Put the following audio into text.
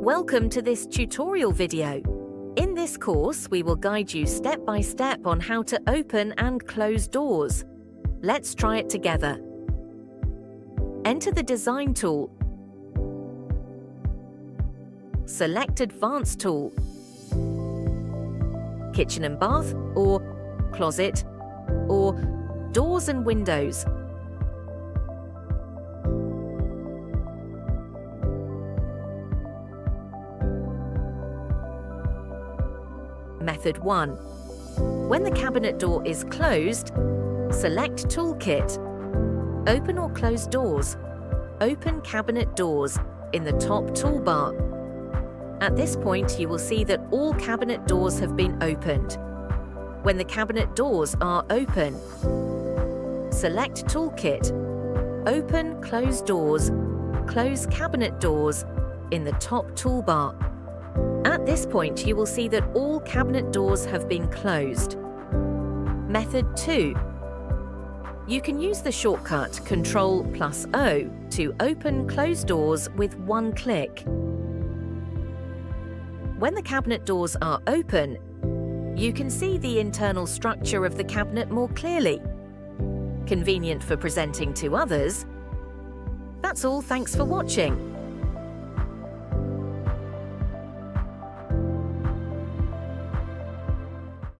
Welcome to this tutorial video. In this course, we will guide you step by step on how to open and close doors. Let's try it together. Enter the Design tool. Select Advanced tool. Kitchen and bath, or closet, or doors and windows. Method 1. When the cabinet door is closed, select Toolkit. Open or close doors. Open cabinet doors in the top toolbar. At this point, you will see that all cabinet doors have been opened. When the cabinet doors are open, select Toolkit. Open, close doors, close cabinet doors in the top toolbar. At this point, you will see that all cabinet doors have been closed. Method 2. You can use the shortcut Ctrl+O to open close doors with one click. When the cabinet doors are open, you can see the internal structure of the cabinet more clearly. Convenient for presenting to others. That's all, thanks for watching.